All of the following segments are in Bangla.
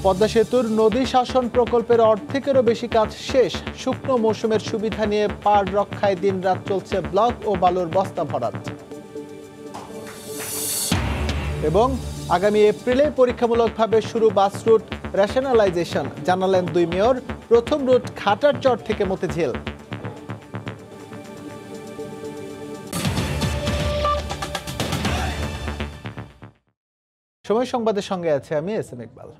পদ্মা সেতুর নদী শাসন প্রকল্পের অর্ধেকেরও বেশি কাজ শেষ। শুকনো মৌসুমের সুবিধা নিয়ে পাড় রক্ষায় দিনরাত চলছে ব্লক ও বালুর বস্তা ভরাট। এবং আগামী এপ্রিলে পরীক্ষামূলকভাবে শুরু বাস রুট রেশনালাইজেশন, জানালেন 2 মেয়র। প্রথম রুট খাটারচর থেকে মতিঝিল। সময় সংবাদের সঙ্গে আছে আমি এস এম ইকবাল।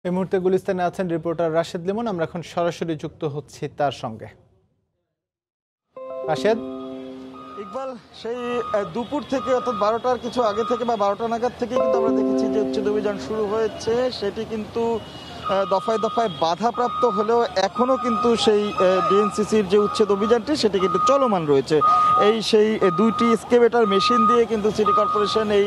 এই মুহূর্তে গুলিস্তানে আছেন রিপোর্টার রাশেদ লিমন। আমরা এখন সরাসরি যুক্ত হচ্ছি তার সঙ্গে। রাশেদ। ইকবাল, সেই দুপুর থেকে অর্থাৎ 12টার কিছু আগে থেকে বা 12টা নাগাদ থেকে কিন্তু আমরা দেখেছি যে উচ্ছেদ অভিযান শুরু হয়েছে। সেটি কিন্তু দফায় দফায় বাধাপ্রাপ্ত হলেও এখনও কিন্তু সেই ডিএনসিসির যে উচ্ছেদ অভিযানটি সেটি কিন্তু চলমান রয়েছে। সেই 2টি এক্সকেভেটর মেশিন দিয়ে কিন্তু সিটি কর্পোরেশন এই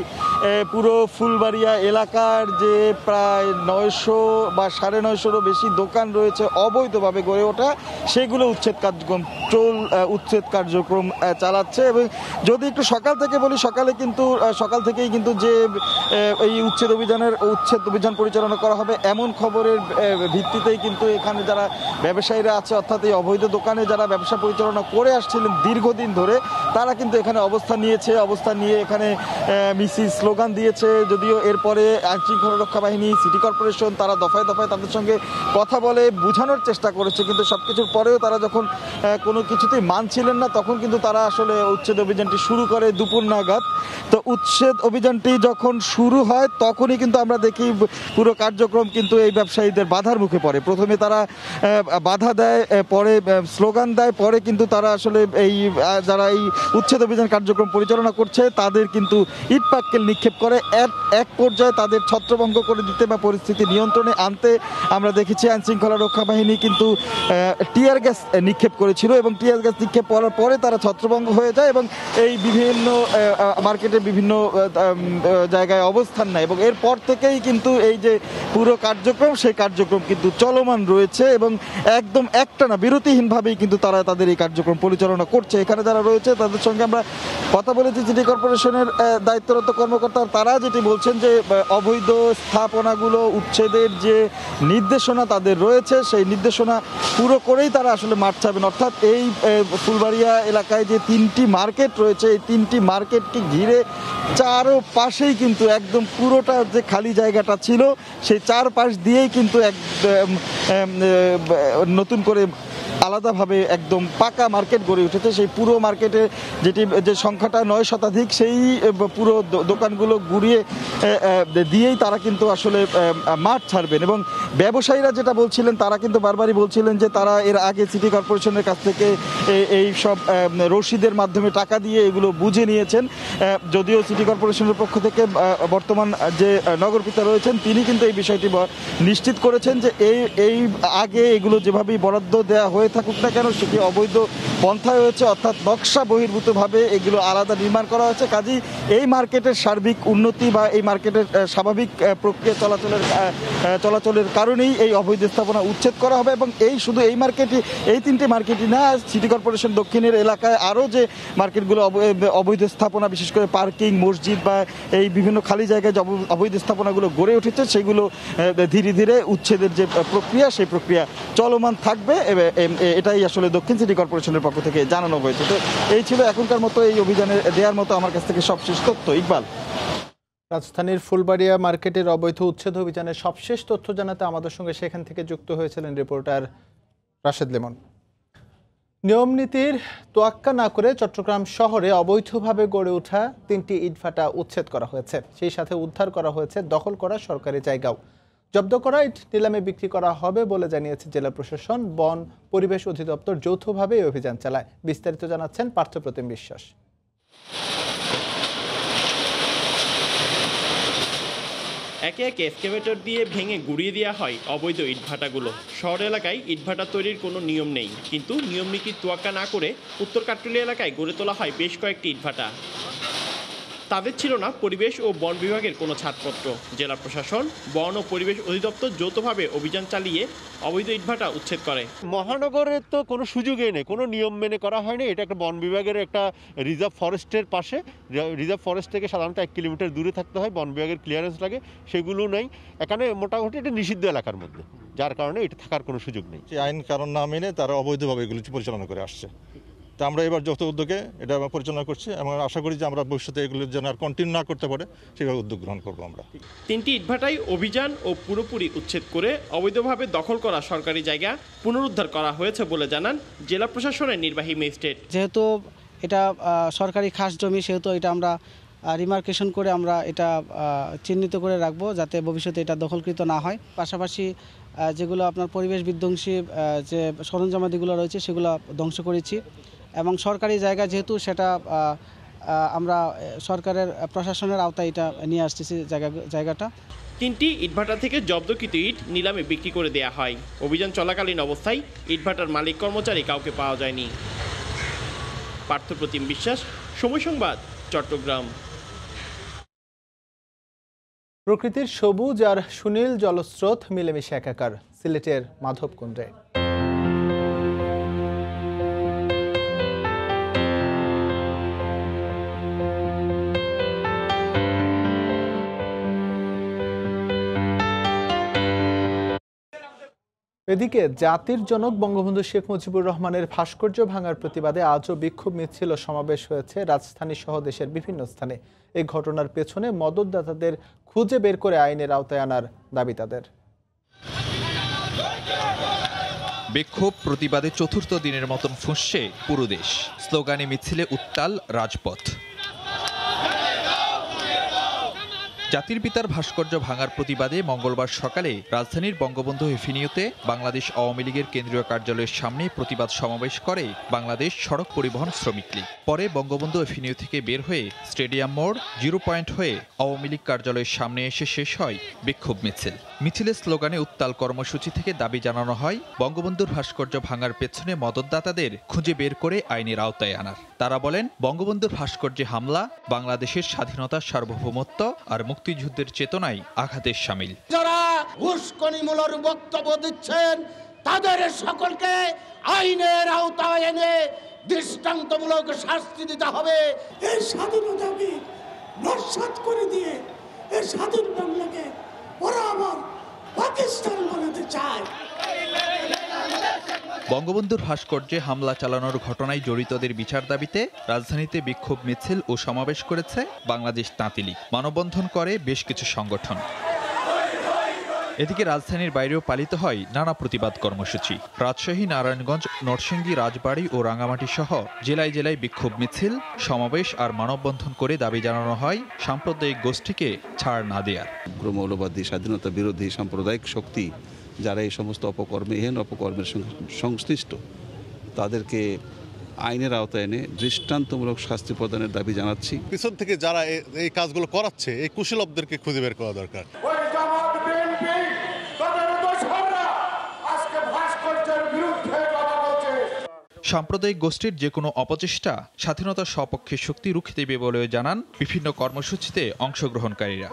পুরো ফুলবাড়িয়া এলাকার যে প্রায় 900 বা 950-রও বেশি দোকান রয়েছে অবৈধভাবে গড়ে ওঠা, সেগুলো উচ্ছেদ কার্যক্রম চালাচ্ছে। এবং যদি একটু সকাল থেকে বলি, সকাল থেকেই কিন্তু যে এই উচ্ছেদ অভিযান পরিচালনা করা হবে এমন খবরের ভিত্তিতেই কিন্তু এখানে যারা ব্যবসায়ীরা আছে, অর্থাৎ এই অবৈধ দোকানে যারা ব্যবসা পরিচালনা করে আসছিলেন দীর্ঘদিন ধরে, তারা কিন্তু এখানে অবস্থান নিয়ে এখানে মিছিল স্লোগান দিয়েছে। যদিও এরপরে আইনশৃঙ্খলা রক্ষা বাহিনী, সিটি কর্পোরেশন তারা দফায় দফায় তাদের সঙ্গে কথা বলে বোঝানোর চেষ্টা করেছে, কিন্তু সবকিছুর পরেও তারা যখন কোনো কিছুতেই মানছিলেন না, তখন কিন্তু তারা আসলে উচ্ছেদ অভিযানটি শুরু করে দুপুর নাগাদ। তো উচ্ছেদ অভিযানটি যখন শুরু হয় তখনই কিন্তু আমরা দেখি পুরো কার্যক্রম কিন্তু এই ব্যবসায়ীদের বাধার মুখে পড়ে। প্রথমে তারা বাধা দেয়, পরে স্লোগান দেয়, পরে কিন্তু তারা আসলে যারা এই উচ্ছেদ অভিযান কার্যক্রম পরিচালনা করছে তাদের কিন্তু ইট পাটকেল নিক্ষেপ করে। এক পর্যায়ে তাদের ছত্রভঙ্গ করে দিতে বা পরিস্থিতি নিয়ন্ত্রণে আনতে আমরা দেখেছি আইনশৃঙ্খলা রক্ষা বাহিনী কিন্তু টিয়ার গ্যাস নিক্ষেপ করেছিল, এবং টিয়ার গ্যাস নিক্ষেপ করার পরে তারা ছত্রভঙ্গ হয়ে যায় এবং এই বিভিন্ন মার্কেটের বিভিন্ন জায়গায় অবস্থান নেয়। এবং এরপর থেকেই কিন্তু এই যে পুরো কার্যক্রম, সেই কার্যক্রম কিন্তু চলমান রয়েছে এবং একদম একটানা বিরতিহীনভাবেই কিন্তু তারা তাদের এই কার্যক্রম পরিচালনা করছে। এখানে যারা রয়েছে তাদের সঙ্গে আমরা কথা বলেছি, সিটি কর্পোরেশনের দায়িত্বরত কর্মকর্তা, তারা যেটি বলছেন যে অবৈধ স্থাপনাগুলো উচ্ছেদের যে নির্দেশনা তাদের রয়েছে, সেই নির্দেশনা পুরো করেই তারা আসলে মাঠ ছাড়বেন। অর্থাৎ এই ফুলবাড়িয়া এলাকায় যে 3টি মার্কেট রয়েছে, এই 3টি মার্কেটকে ঘিরে চারপাশেই কিন্তু একদম পুরোটা যে খালি জায়গাটা ছিল সেই চারপাশ দিয়েই কিন্তু নতুন করে আলাদাভাবে একদম পাকা মার্কেট গড়ে উঠেছে। সেই পুরো মার্কেটে যে সংখ্যাটা 9 শতাধিক, সেই পুরো দোকানগুলো ঘুরিয়ে দিয়েই তারা কিন্তু আসলে মাঠ ছাড়বেন। এবং ব্যবসায়ীরা যেটা বলছিলেন, তারা কিন্তু বারবারই বলছিলেন যে তারা এর আগে সিটি কর্পোরেশনের কাছ থেকে এই সব রসিদের মাধ্যমে টাকা দিয়ে এগুলো বুঝে নিয়েছেন। যদিও সিটি কর্পোরেশনের পক্ষ থেকে বর্তমান যে নগরপিতা রয়েছেন তিনি কিন্তু এই বিষয়টি নিশ্চিত করেছেন যে এই আগে এগুলো যেভাবেই বরাদ্দ দেওয়া হয়ে থাকুক না কেন, সেটি অবৈধ পন্থায় হয়েছে, অর্থাৎ নকশা বহির্ভূতভাবে এগুলো আলাদা নির্মাণ করা হয়েছে। কাজেই এই মার্কেটের সার্বিক উন্নতি বা এই মার্কেটের স্বাভাবিক প্রক্রিয়া চলাচলের কারণেই এই অবৈধ স্থাপনা উচ্ছেদ করা হবে। এবং শুধু এই মার্কেটই, এই 3টি মার্কেটই না, সিটি কর্পোরেশন দক্ষিণের এলাকায় আরও যে মার্কেটগুলো অবৈধ স্থাপনা, বিশেষ করে পার্কিং, মসজিদ বা এই বিভিন্ন খালি জায়গায় যে অবৈধ স্থাপনাগুলো গড়ে উঠেছে, সেগুলো ধীরে ধীরে উচ্ছেদের যে প্রক্রিয়া, সেই প্রক্রিয়া চলমান থাকবে। এটাই আসলে দক্ষিণ সিটি কর্পোরেশনের পক্ষ থেকে জানানো হয়েছে। তো এই ছিল এখনকার মতো এই অভিযানে দেওয়ার মতো আমার কাছ থেকে সবশেষ তথ্য। ইকবাল। রাজধানীর ফুলবাড়িয়া মার্কেটের অবৈধ উচ্ছেদ অভিযানের সবশেষ তথ্য জানাতে আমাদের সঙ্গে সেখান থেকে যুক্ত হয়েছিলেন রিপোর্টার রাশেদ লিমন। নিয়ম নীতির তোয়াক্কা না করে চট্টগ্রাম শহরে অবৈধভাবে গড়ে ওঠা 3টি ইটভাটা উচ্ছেদ করা হয়েছে। সেই সাথে উদ্ধার করা হয়েছে দখল করা সরকারি জায়গাও। জব্দ করা ইট নিলামে বিক্রি করা হবে বলে জানিয়েছে জেলা প্রশাসন, বন, পরিবেশ অধিদপ্তর যৌথভাবে এই অভিযান চালায়। বিস্তারিত জানাচ্ছেন পার্থপ্রতিম বিশ্বাস। একে একে এক্সকেভেটর দিয়ে ভেঙে গুড়িয়ে দেওয়া হয় অবৈধ ইটভাটাগুলো। শহর এলাকায় ইটভাটা তৈরির কোনো নিয়ম নেই, কিন্তু নিয়ম নীতির তোয়াক্কা না করে উত্তর কাট্টুলি এলাকায় গড়ে তোলা হয় বেশ কয়েকটি ইটভাটা। তাদের ছিল না পরিবেশ ও বন বিভাগের কোনো ছাড়পত্র। জেলা প্রশাসন, বন ও পরিবেশ অধিদপ্তর যৌথভাবে অভিযান চালিয়ে অবৈধ ইটভাটা উচ্ছেদ করে। মহানগরের তো কোনো সুযোগই নেই, কোনো নিয়ম মেনে করা হয়নি। এটা একটা বন বিভাগের একটা রিজার্ভ ফরেস্টের পাশে, রিজার্ভ ফরেস্ট থেকে সাধারণত 1 কিলোমিটার দূরে থাকতে হয়, বন বিভাগের ক্লিয়ারেন্স লাগে, সেগুলো নেই। এখানে মোটামুটি এটা নিষিদ্ধ এলাকার মধ্যে, যার কারণে এটা থাকার কোনো সুযোগ নেই। আইন কারণ না মেনে তারা অবৈধভাবে এগুলো পরিচালনা করে আসছে। তা আমরা এবার যৌথ উদ্যোগে এটা পরিচালনা করছি এবং আশা করি যে আমরা ভবিষ্যতে এগুলোর জন্য আর কন্টিনিউ না করতে পারে সেভাবে উদ্যোগ গ্রহণ করবো আমরা। 3টি ইটভাটাই অভিযান ও পুরোপুরি উচ্ছেদ করে অবৈধভাবে দখল করা সরকারি জায়গা পুনরুদ্ধার করা হয়েছে বলে জানান জেলা প্রশাসনের নির্বাহী ম্যাজিস্ট্রেট। যেহেতু এটা সরকারি খাস জমি, সেহেতু এটা আমরা রিমার্কেশন করে আমরা এটা চিহ্নিত করে রাখবো, যাতে ভবিষ্যতে এটা দখলকৃত না হয়। পাশাপাশি যেগুলো আপনার পরিবেশ বিধ্বংসী যে সরঞ্জামাদিগুলো রয়েছে সেগুলো ধ্বংস করেছি, এবং সরকারি জায়গা যেহেতু সেটা আমরা সরকারের প্রশাসনের আওতায় এটা নিয়ে আসতেছি জায়গাটা। 3টি ইটভাটা থেকে জব্দকৃত ইট নিলামে বিক্রি করে দেয়া হয়। অভিযান চলাকালীন অবস্থায় ইটভাটার মালিক কর্মচারী কাউকে পাওয়া যায়নি। পার্থপ্রতিম বিশ্বাস, সময় সংবাদ, চট্টগ্রাম। প্রকৃতির সবুজ আর সুনীল জলস্রোত মিলেমিশে একাকার সিলেটের মাধবকুণ্ডে। এদিকে জাতির জনক বঙ্গবন্ধু শেখ মুজিবুর রহমানের ভাস্কর্য ভাঙার প্রতিবাদে আজও বিক্ষোভ মিছিল ও সমাবেশ হয়েছে রাজধানী সহ দেশের বিভিন্ন স্থানে। এই ঘটনার পেছনে মদতদাতাদের খুঁজে বের করে আইনের আওতায় আনার দাবি তাদের। বিক্ষোভ প্রতিবাদে চতুর্থ দিনের মতন ফুঁসছে পুরো দেশ। স্লোগানে মিছিলে উত্তাল রাজপথ। জাতির পিতার ভাস্কর্য ভাঙার প্রতিবাদে মঙ্গলবার সকালে রাজধানীর বঙ্গবন্ধু এভিনিউতে বাংলাদেশ আওয়ামী লীগের কেন্দ্রীয় কার্যালয়ের সামনে প্রতিবাদ সমাবেশ করে বাংলাদেশ সড়ক পরিবহন শ্রমিক লীগ। পরে বঙ্গবন্ধু এভিনিউ থেকে বের হয়ে স্টেডিয়াম মোড়, 0 পয়েন্ট হয়ে আওয়ামী লীগ কার্যালয়ের সামনে এসে শেষ হয় বিক্ষোভ মিছিল। মিছিলের স্লোগানে উত্তাল কর্মসূচি থেকে দাবি জানানো হয় বঙ্গবন্ধুর ভাস্কর্য ভাঙার পেছনে মদতদাতাদের খুঁজে বের করে আইনের আওতায় আনার। তারা বলেন, বঙ্গবন্ধুর ভাস্কর্যে হামলা বাংলাদেশের স্বাধীনতার সার্বভৌমত্ব আর মুক্তিযুদ্ধের চেতনায় আঘাতের শামিল। যারা উস্কানিমূলক বক্তব্য দিচ্ছেন তাদের সকলকে আইনের আওতায় এনে দৃষ্টান্তমূলক শাস্তি দিতে হবে। এই স্বাধীনতাকে নস্যাৎ করে দিয়ে এই স্বাধীন বাংলাকে ওরা আবার পাকিস্তান বানাতে চায়। বঙ্গবন্ধুর ভাস্কর্যে হামলা চালানোর ঘটনায় জড়িতদের বিচার দাবিতে রাজধানীতে বিক্ষোভ মিছিল ও সমাবেশ করেছে বাংলাদেশ তাঁতি লীগ। মানববন্ধন করে বেশ কিছু সংগঠন। এদিকে রাজধানীর বাইরেও পালিত হয় নানা প্রতিবাদ কর্মসূচি। রাজশাহী, নারায়ণগঞ্জ, নরসিংদী, রাজবাড়ী ও রাঙামাটি সহ জেলায় জেলায় বিক্ষোভ মিছিল, সমাবেশ আর মানববন্ধন করে দাবি জানানো হয় সাম্প্রদায়িক গোষ্ঠীকে ছাড় না দেয়ার। মৌলবাদী, স্বাধীনতা বিরোধী সাম্প্রদায়িক শক্তি যারা এই সমস্ত অপকর্মের সঙ্গে সংশ্লিষ্ট তাদেরকে আইনের আওতায় এনে দৃষ্টান্তমূলক শাস্তি প্রদানের দাবি জানাচ্ছি। পিছন থেকে যারা এই কাজগুলো করাচ্ছে এই কুশলীদেরকে খুঁজে বের করা দরকার। সাম্প্রদায়িক গোষ্ঠীর যে কোনো অপচেষ্টা স্বাধীনতার সপক্ষে শক্তি রুখে দেবে বলেও জানান বিভিন্ন কর্মসূচিতে অংশগ্রহণকারীরা।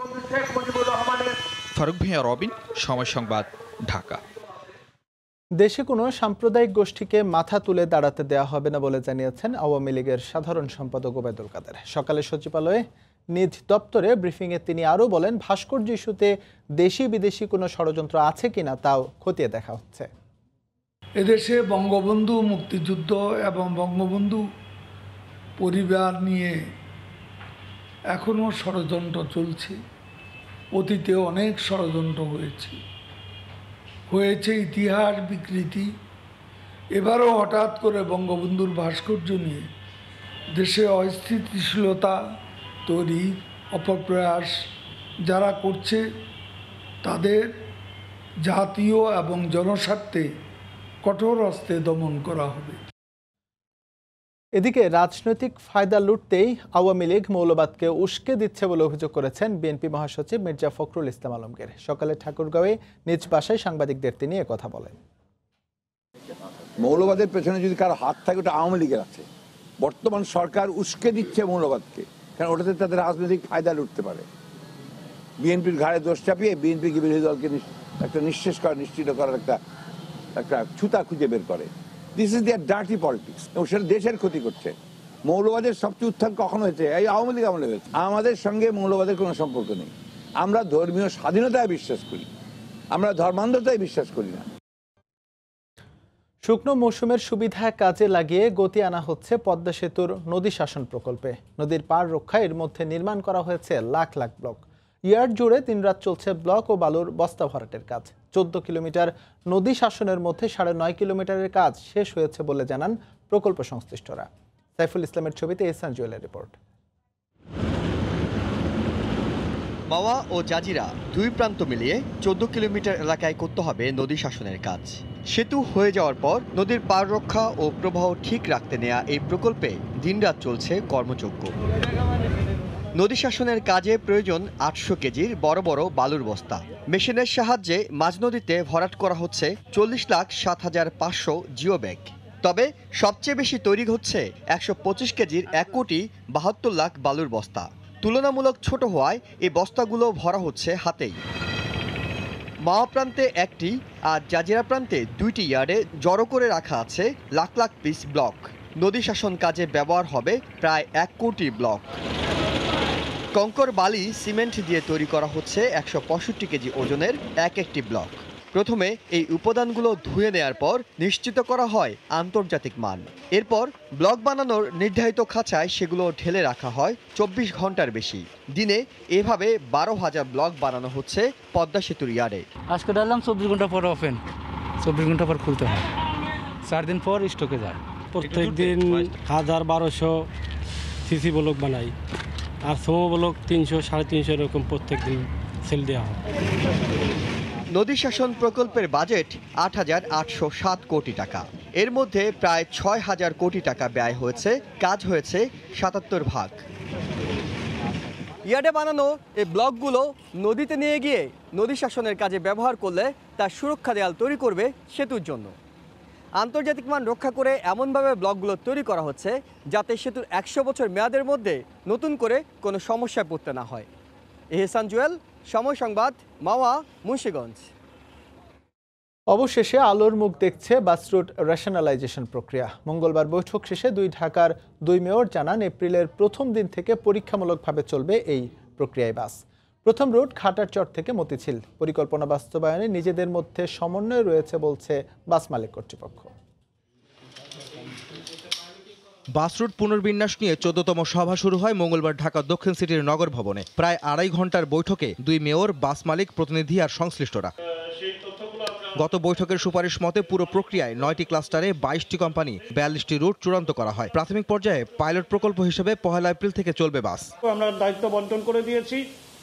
ফারুক ভূঁইয়া, রবিন, সময় সংবাদ, ঢাকা। দেশে কোনো সাম্প্রদায়িক গোষ্ঠীকে মাথা তুলে দাঁড়াতে দেওয়া হবে না বলে জানিয়েছেন আওয়ামী লীগের সাধারণ সম্পাদক ওবায়দুল কাদের। সকালে সচিবালয়ে নিজ দপ্তরে ব্রিফিংয়ে তিনি আরও বলেন, ভাস্কর্য ইস্যুতে দেশি বিদেশি কোনো ষড়যন্ত্র আছে কিনা তাও খতিয়ে দেখা হচ্ছে। এদেশে বঙ্গবন্ধু মুক্তিযুদ্ধ এবং বঙ্গবন্ধু পরিবার নিয়ে এখনও ষড়যন্ত্র চলছে। অতীতে অনেক ষড়যন্ত্র হয়েছে ইতিহাস বিকৃতি। এবারও হঠাৎ করে বঙ্গবন্ধুর ভাস্কর্য নিয়ে দেশে অস্থিতিশীলতা তৈরির অপপ্রয়াস যারা করছে তাদের জাতীয় এবং জনস্বার্থে কঠোর হস্তে দমন করা হবে। এদিকে রাজনৈতিক ফায়দা লুটতেই আওয়ামী লীগ মৌলবাদকে উস্কে দিচ্ছে বলে অভিযোগ করেছেন বিএনপি মহাসচিব মির্জা ফখরুল ইসলাম আলমগীর। সকালে ঠাকুরগাঁওয়ে নিজ বাসায় সাংবাদিকদের তিনি কথা বলেন। মৌলবাদের পেছনে যদি কারো হাত থাকে ওটা আওয়ামী লীগের আছে। বর্তমান সরকার উস্কে দিচ্ছে মৌলবাদকে। কারণ ওটাতে তাদের রাজনৈতিক ফায়দা লুটতে পারে। বিএনপির ঘাড়ে দোষ চাপিয়ে বিএনপিকে বিরোধী দলকে একটা নিঃশেষ করা, নিশ্চিত করার একটা ছুতা খুঁজে বের করে। This is their dirty politics, এবং সেটা দেশের ক্ষতি করছে। মৌলবাদের সবচেয়ে উত্থান কখন হয়েছে? এই আওয়ামী লীগ আমলে হয়েছে। আমাদের সঙ্গে মৌলবাদের কোনো সম্পর্ক নেই। আমরা ধর্মীয় স্বাধীনতায় বিশ্বাস করি, আমরা ধর্মান্ধতায় বিশ্বাস করি না। শুকনো মৌসুমের সুবিধা কাজে লাগিয়ে গতি আনা হচ্ছে পদ্মা সেতুর নদী শাসন প্রকল্পে। নদীর পাড় রক্ষা এর মধ্যে নির্মাণ করা হয়েছে লাখ লাখ ব্লক। ইয়ার্ড জুড়ে দিনরাত চলছে ব্লক ও বালুর বস্তা ভরাটের কাজ। 14 কিলোমিটার নদী শাসনের মধ্যে 9.5 কিলোমিটারের কাজ শেষ হয়েছে বলে জানান প্রকল্প সংশ্লিষ্টরা। সাইফুল ইসলামের ছবিতে এহসান জুয়েলের রিপোর্ট। মাওয়া ও জাজিরা দুই প্রান্ত মিলিয়ে 14 কিলোমিটার এলাকায় করতে হবে নদী শাসনের কাজ। সেতু হয়ে যাওয়ার পর নদীর পাড় রক্ষা ও প্রবাহ ঠিক রাখতে নেওয়া এই প্রকল্পে দিনরাত চলছে কর্মযজ্ঞ। নদী শাসনের কাজে প্রয়োজন 800 কেজির বড় বড় বালুর বস্তা। মেশিনের সাহায্যে মাঝ নদীতে ভরাট করা হচ্ছে 40,07,500 জিও ব্যাগ। তবে সবচেয়ে বেশি তৈরি হচ্ছে 125 কেজির 1,72 লাখ বালুর বস্তা। তুলনামূলক ছোট হওয়ায় এই বস্তাগুলো ভরা হচ্ছে হাতেই। মাওয়া প্রান্তে একটি আর জাজিরা প্রান্তে 2টি ইয়ার্ডে জড়ো করে রাখা আছে লাখ লাখ পিস ব্লক। নদী শাসন কাজে ব্যবহার হবে প্রায় 1 কোটি ব্লক। কঙ্কর, বালি, সিমেন্ট দিয়ে তৈরি করা হচ্ছে 165 কেজি ওজনের একটি ব্লক। প্রথমে এই উপাদানগুলো ধুয়ে নেয়ার পর নিশ্চিত করা হয় আন্তর্জাতিক মান। এরপর ব্লক বানানোর নির্ধারিত খাঁচায় সেগুলো ঢেলে রাখা হয় 24 ঘন্টার বেশি। দিনে এভাবে 12,000 ব্লক বানানো হচ্ছে পদ্মা সেতুর ইয়ার্ডে। আজকে ডাললাম 24 ঘন্টা পর ওপেন, 24 ঘন্টা পর খুলতে হয়, 4 দিন পর স্টকে যায়। প্রত্যেক দিন 1000-1200 সিসি ব্লক বানাই, আর সমো ব্লক 300-350 এরকম প্রত্যেক দিন সেল দেওয়া হয়। নদী শাসন প্রকল্পের বাজেট 8,807 কোটি টাকা। এর মধ্যে প্রায় 6,000 কোটি টাকা ব্যয় হয়েছে, কাজ হয়েছে 77 ভাগ। ইয়ার্ডে বানানো এই ব্লকগুলো নদীতে নিয়ে গিয়ে নদী শাসনের কাজে ব্যবহার করলে তার সুরক্ষা দেয়াল তৈরি করবে সেতুর জন্য। আন্তর্জাতিক মান রক্ষা করে এমনভাবে ব্লকগুলো তৈরি করা হচ্ছে যাতে সেতুর 100 বছর মেয়াদের মধ্যে নতুন করে কোনো সমস্যায় পড়তে না হয়। এহসান জুয়েল, সময় সংবাদ, মাওয়া, মুন্সিগঞ্জ। অবশেষে আলোর মুখ দেখছে বাস রুট রেশনালাইজেশন প্রক্রিয়া। মঙ্গলবার বৈঠক শেষে ঢাকার 2 মেয়র জানান এপ্রিলের প্রথম দিন থেকে পরীক্ষামূলকভাবে চলবে এই প্রক্রিয়ায় বাস। প্রথম রুট ঘাটারচর থেকে মতিঝিল। পরিকল্পনা বাস্তবায়নে নিজেদের মধ্যে সমন্বয় রয়েছে বলছে বাস মালিক কর্তৃপক্ষ। বাস রুট পুনর্বিন্যাস নিয়ে 14তম সভা শুরু হয় মঙ্গলবার ঢাকা দক্ষিণ সিটির নগর ভবনে। প্রায় 2.5 ঘন্টার বৈঠকে 2 মেয়র, বাস মালিক, প্রতিনিধি আর সংশ্লিষ্টরা। গত বৈঠকের সুপারিশ মতে পুরো প্রক্রিয়ায় 9টি ক্লাস্টারে 22টি কোম্পানি 42টি রুট চূড়ান্ত করা হয়। প্রাথমিক পর্যায়ে পাইলট প্রকল্প হিসেবে 1 এপ্রিল থেকে চলবে বাস। আমরা দায়িত্ব বন্টন করে দিয়েছি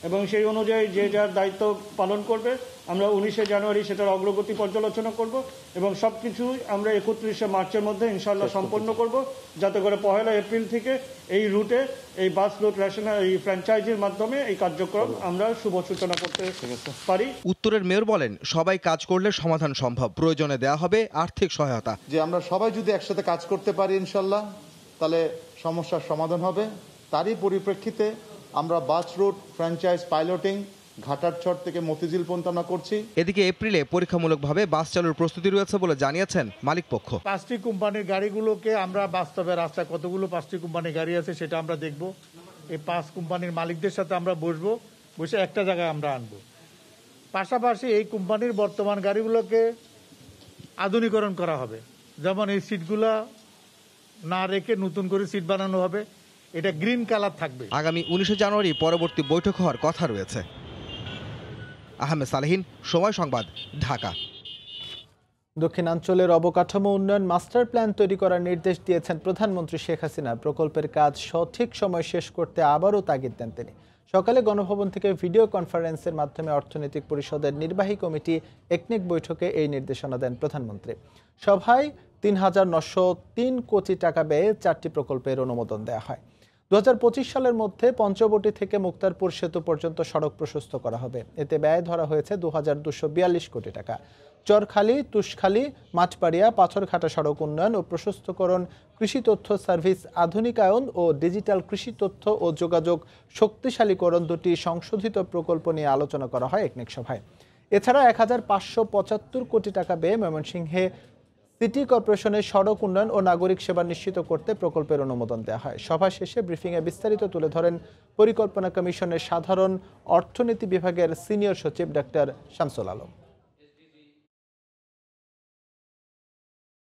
এবং সেই অনুযায়ী যে যার দায়িত্ব পালন করবে। আমরা 19শে জানুয়ারি সেটার অগ্রগতি পর্যালোচনা করব এবং সবকিছু আমরা 31শে মার্চের মধ্যে ইনশাআল্লাহ সম্পন্ন করব, যাতে করে 1 এপ্রিল থেকে এই রুটে এই বাস রুট রেশনাল এই ফ্র্যাঞ্চাইজির মাধ্যমে এই কার্যক্রম আমরা শুভ সূচনা করতে পারি। উত্তরের মেয়র বলেন, সবাই কাজ করলে সমাধান সম্ভব, প্রয়োজনে দেয়া হবে আর্থিক সহায়তা। যে আমরা সবাই যদি একসাথে কাজ করতে পারি ইনশাআল্লাহ, তাহলে সমস্যার সমাধান হবে। তারই পরিপ্রেক্ষিতে আমরা bus route franchise piloting Ghatarchar থেকে মতিঝিল পর্যন্ত আমরা করছি। এদিকে এপ্রিলে পরীক্ষামূলকভাবে বাস চালুর প্রস্তুতি রয়েছে বলে জানিয়েছেন মালিক পক্ষ। 5টি কোম্পানির গাড়িগুলোকে আমরা বাস্তবে রাস্তায় কতগুলো 5টি কোম্পানির গাড়ি আছে সেটা আমরা দেখব। এই 5 কোম্পানির মালিকদের সাথে আমরা বসে একটা জায়গায় আমরা আনবো। পাশাপাশি এই কোম্পানির বর্তমান গাড়িগুলোকে আধুনিকরণ করা হবে, যেমন এই সিটগুলা না রেখে নতুন করে সিট বানানো হবে, এটা গ্রিন কালার থাকবে। আগামী 19শে জানুয়ারি পরবর্তী বৈঠক হওয়ার কথা রয়েছে। আহমেদ সালেহিন, সময় সংবাদ, ঢাকা। দক্ষিণাঞ্চলের অবকাঠামো উন্নয়ন মাস্টার প্ল্যান তৈরি করার নির্দেশ দিয়েছেন প্রধানমন্ত্রী শেখ হাসিনা। প্রকল্পের কাজ সঠিক সময় শেষ করতে আবারও তাগিদ দেন তিনি। সকালে গণভবন থেকে ভিডিও কনফারেন্সের মাধ্যমে অর্থনৈতিক পরিষদের নির্বাহী কমিটি একনেক বৈঠকে এই নির্দেশনা দেন প্রধানমন্ত্রী। সভায় 3,903 কোটি টাকা ব্যয়ে 4টি প্রকল্পের অনুমোদন দেওয়া হয়। 2025 সালের মধ্যে পঞ্চবটি থেকে মুক্তারপুর সেতু পর্যন্ত সড়ক প্রশস্ত করা হবে। এতে ব্যয় ধরা হয়েছে 2,242 কোটি টাকা। চরখালী, তুষখালী, মাঠপাড়িয়া, পাথরঘাটা সড়ক উন্নয়ন ও প্রশস্তকরণ, কৃষি তথ্য সার্ভিস আধুনিকায়ন ও ডিজিটাল কৃষি তথ্য ও যোগাযোগ শক্তিশালীকরণ দুটি সংশোধিত প্রকল্প নিয়ে আলোচনা করা হয় একনেক সভায়। এছাড়া ১,৫৭৫ কোটি টাকা ব্যয়ে ময়মনসিংহে সিটি কর্পোরেশনের সড়ক উন্নয়ন ও নাগরিক সেবা নিশ্চিত করতে প্রকল্পের অনুমোদন দেওয়া হয়। সভা শেষে ব্রিফিংয়ে বিস্তারিত তুলে ধরেন পরিকল্পনা কমিশনের সাধারণ অর্থনীতি বিভাগের সিনিয়র সচিব ডাক্তার শামসুল আলম।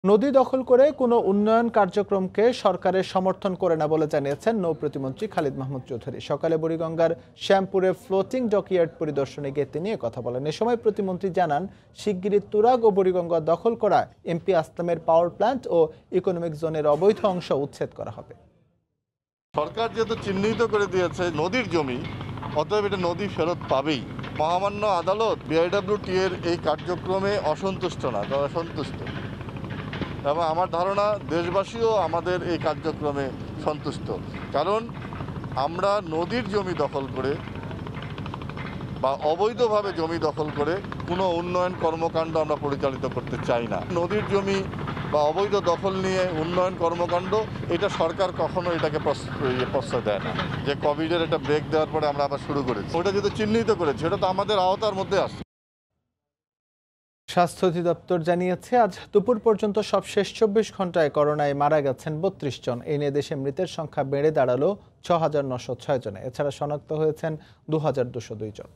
নদী দখল করে কোনো উন্নয়ন কার্যক্রমকে সরকারের সমর্থন করে না বলে জানিয়েছেন নৌ প্রতিমন্ত্রী খালিদ মাহমুদ চৌধুরী। সকালে বুড়িগঙ্গার শ্যামপুরে ফ্লোটিং ডকইয়ার্ড পরিদর্শনে গিয়ে তিনি কথা বলেন। এ সময় প্রতিমন্ত্রী জানান, শিগগিরই তুরাগ ও বুড়িগঙ্গা দখল করা এমপি আসলামের পাওয়ার প্ল্যান্ট ও ইকোনমিক জোনের অবৈধ অংশ উচ্ছেদ করা হবে। সরকার যেহেতু চিহ্নিত করে দিয়েছে নদীর জমি, অতএব এটা নদী ফেরত পাবেই। মহামান্য আদালত বিআইডব্লিউটি এর এই কার্যক্রমে অসন্তুষ্ট না, তারা সন্তুষ্ট, এবং আমার ধারণা দেশবাসীও আমাদের এই কার্যক্রমে সন্তুষ্ট। কারণ আমরা নদীর জমি দখল করে বা অবৈধভাবে জমি দখল করে কোনো উন্নয়ন কর্মকাণ্ড আমরা পরিচালিত করতে চাই না। নদীর জমি বা অবৈধ দখল নিয়ে উন্নয়ন কর্মকাণ্ড, এটা সরকার কখনো এটাকে প্রশ্রয় দেয় না। যে কোভিডের একটা ব্রেক দেওয়ার পরে আমরা আবার শুরু করেছি, ওটা যেহেতু চিহ্নিত করেছি, এটা তো আমাদের আওতার মধ্যে আসছে। স্বাস্থ্য অধিদপ্তর জানিয়েছে, আজ দুপুর পর্যন্ত সবশেষ 24 ঘন্টায় করোনায় মারা গেছেন 32 জন। এই নিয়ে দেশে মৃতের সংখ্যা বেড়ে দাঁড়ালো 6,906 জনে। এছাড়া শনাক্ত হয়েছেন 2,202 জন।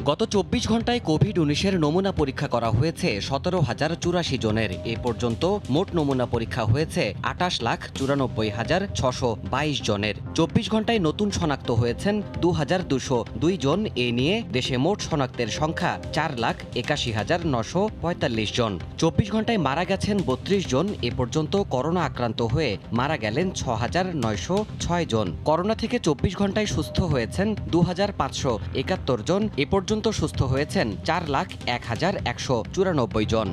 গত 24 ঘন্টায় কোভিড-19 নমুনা পরীক্ষা করা হয়েছে 17,084 জনের। এ পর্যন্ত মোট নমুনা পরীক্ষা হয়েছে 28,94,622 জনের। 24 ঘন্টায় নতুন শনাক্ত হয়েছেন 2,202 জন। এ নিয়ে দেশে মোট শনাক্তের সংখ্যা 4,81,945 জন। 24 ঘন্টায় মারা গেছেন 32 জন। এ পর্যন্ত করোনা আক্রান্ত হয়ে মারা গেলেন 6,906 জন। করোনা থেকে 24 ঘন্টায় সুস্থ হয়েছেন 2,571 জন। এ পর্যন্ত সুস্থ হয়েছেন 4,01,194 জন।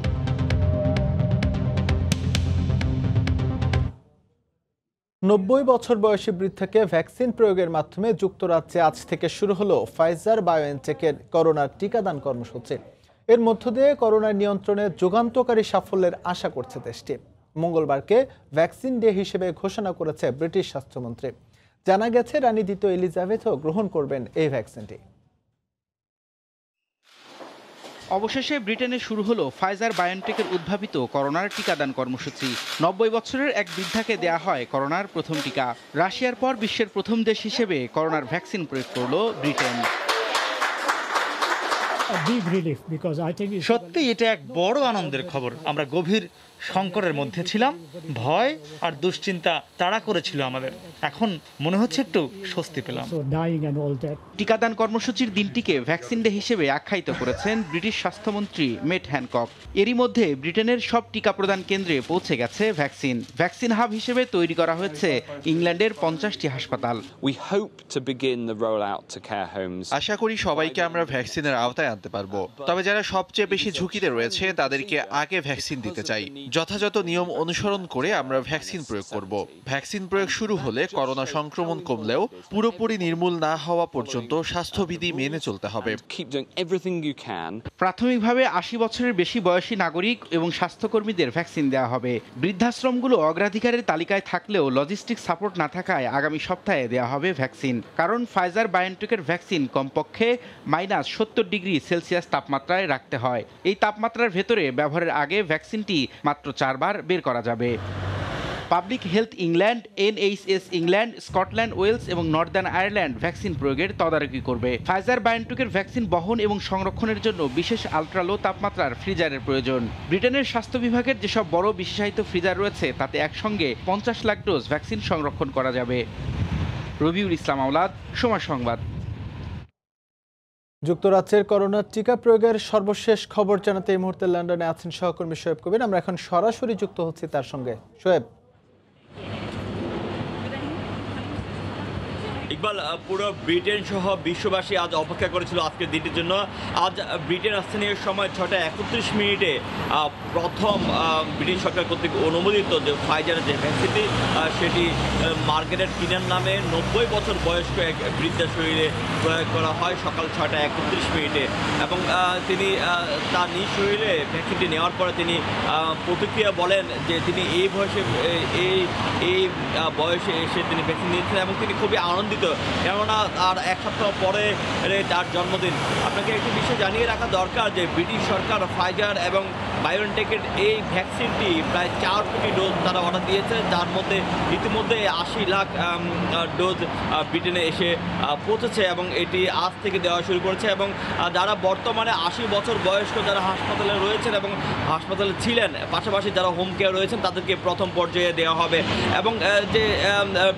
90 বছর বয়সী বৃদ্ধাকে ভ্যাকসিন প্রয়োগের মাধ্যমে যুক্তরাজ্যে আজ থেকে শুরু হলো ফাইজার বায়োএনটেকের করোনার টিকাদান কর্মসূচি। এর মধ্য দিয়ে করোনা নিয়ন্ত্রণে যুগান্তকারী সাফল্যের আশা করছে দেশটি। মঙ্গলবারকে ভ্যাকসিন ডে হিসেবে ঘোষণা করেছে ব্রিটিশ স্বাস্থ্যমন্ত্রী। জানা গেছে, রানী দ্বিতীয় এলিজাবেথও গ্রহণ করবেন এই ভ্যাকসিনটি। অবশেষে ব্রিটেনে শুরু হলো ফাইজার বায়োএনটেকের উদ্ভাবিত করোনার টিকাদান কর্মসূচি। 90 বছরের এক বৃদ্ধাকে দেয়া হয় করোনার প্রথম টিকা। রাশিয়ার পর বিশ্বের প্রথম দেশ হিসেবে করোনার ভ্যাকসিন প্রয়োগ করল ব্রিটেন। সত্যি এটা এক বড় আনন্দের খবর। আমরা গভীর সংকটের মধ্যে ছিলাম, ভয় আর দুশ্চিন্তা তাড়া করেছিল আমাদের। এখন মনে হচ্ছে একটু স্বস্তি পেলাম। টিকাদান কর্মসূচির দিনটিকে ভ্যাকসিন ডে হিসেবে আখ্যায়িত করেছেন ব্রিটিশ স্বাস্থ্যমন্ত্রী মেট হ্যানকক। এরই মধ্যে ব্রিটেনের সব টিকা প্রদান কেন্দ্রে পৌঁছে গেছে ভ্যাকসিন। ভ্যাকসিন হাব হিসেবে তৈরি করা হয়েছে ইংল্যান্ডের 50টি হাসপাতাল। আশা করি সবাইকে আমরা ভ্যাকসিনের আওতায় আনতে পারবো। তবে যারা সবচেয়ে বেশি ঝুঁকিতে রয়েছে তাদেরকে আগে ভ্যাকসিন দিতে চাই। যথাযথ নিয়ম অনুসরণ করে আমরা ভ্যাকসিন প্রয়োগ করব। ভ্যাকসিন প্রয়োগ শুরু হলে করোনা সংক্রমণ কমলেও পুরোপুরি নির্মূল না হওয়া পর্যন্ত স্বাস্থ্যবিধি মেনে চলতে হবে। প্রাথমিকভাবে 80 বছরের বেশি বয়সী নাগরিক এবং স্বাস্থ্যকর্মীদের ভ্যাকসিন দেওয়া হবে। বৃদ্ধাশ্রমগুলো অগ্রাধিকারের তালিকায় থাকলেও লজিস্টিক সাপোর্ট না থাকায় আগামী সপ্তাহে দেওয়া হবে ভ্যাকসিন। কারণ ফাইজার বায়োএনটেকের ভ্যাকসিন কমপক্ষে -70 ডিগ্রি সেলসিয়াস তাপমাত্রায় রাখতে হয়। এই তাপমাত্রার ভেতরে ব্যবহারের আগে ভ্যাকসিনটি মাত্র 4 বার বের করা যাবে। Public health England, NHS England, Scotland, Wales এবং নর্দার্ন আয়ারল্যান্ড ভ্যাকসিন প্রয়োগের তদারকি করবে। ফাইজার বায়োএনটেকের ভ্যাকসিন বহন এবং সংরক্ষণের জন্য বিশেষ আলট্রালো তাপমাত্রার ফ্রিজারের প্রয়োজন। ব্রিটেনের স্বাস্থ্য বিভাগের যেসব বড় বিশেষায়িত ফ্রিজার রয়েছে তাতে একসঙ্গে 50 লাখ ডোজ ভ্যাকসিন সংরক্ষণ করা যাবে। রবিউল ইসলাম আওলাদ, সময় সংবাদ। যুক্তরাজ্যের করোনার টিকা প্রয়োগের সর্বশেষ খবর জানাতে এই মুহূর্তে লন্ডনে আছেন সহকর্মী শোয়েব কবির। আমরা এখন সরাসরি যুক্ত হচ্ছি তার সঙ্গে। শোয়েব, ইকবাল, পুরো ব্রিটেন সহ বিশ্ববাসী আজ অপেক্ষা করেছিল আজকের দিনটির জন্য। আজ ব্রিটেন স্থানীয় সময় 6:31 প্রথম ব্রিটিশ সরকার কর্তৃক অনুমোদিত যে ফাইজারের যে ভ্যাকসিনটি সেটি মার্গারেট কিনার নামে 90 বছর বয়স্ক এক বৃদ্ধা শরীরে প্রয়োগ করা হয় সকাল 6:31 এবং তিনি তার নিজ শরীরে ভ্যাকসিনটি নেওয়ার পরে তিনি প্রতিক্রিয়া বলেন যে তিনি এই বয়সে এসে তিনি ভ্যাকসিন নিয়েছেন এবং তিনি খুবই আনন্দিত, কেননা আর এক সপ্তাহ পরে তার জন্মদিন। আপনাকে একটি বিষয় জানিয়ে রাখা দরকার যে ব্রিটিশ সরকার ফাইজার এবং বায়োনটেকের এই ভ্যাকসিনটি প্রায় 4 কোটি ডোজ তারা অর্ডার দিয়েছে, যার মধ্যে ইতিমধ্যে 80 লাখ ডোজ ব্রিটেনে এসে পৌঁছেছে এবং এটি আজ থেকে দেওয়া শুরু করেছে। এবং যারা বর্তমানে 80 বছর বয়স্ক যারা হাসপাতালে রয়েছেন এবং হাসপাতালে ছিলেন, পাশাপাশি যারা হোম কেয়ার রয়েছেন তাদেরকে প্রথম পর্যায়ে দেওয়া হবে। এবং যে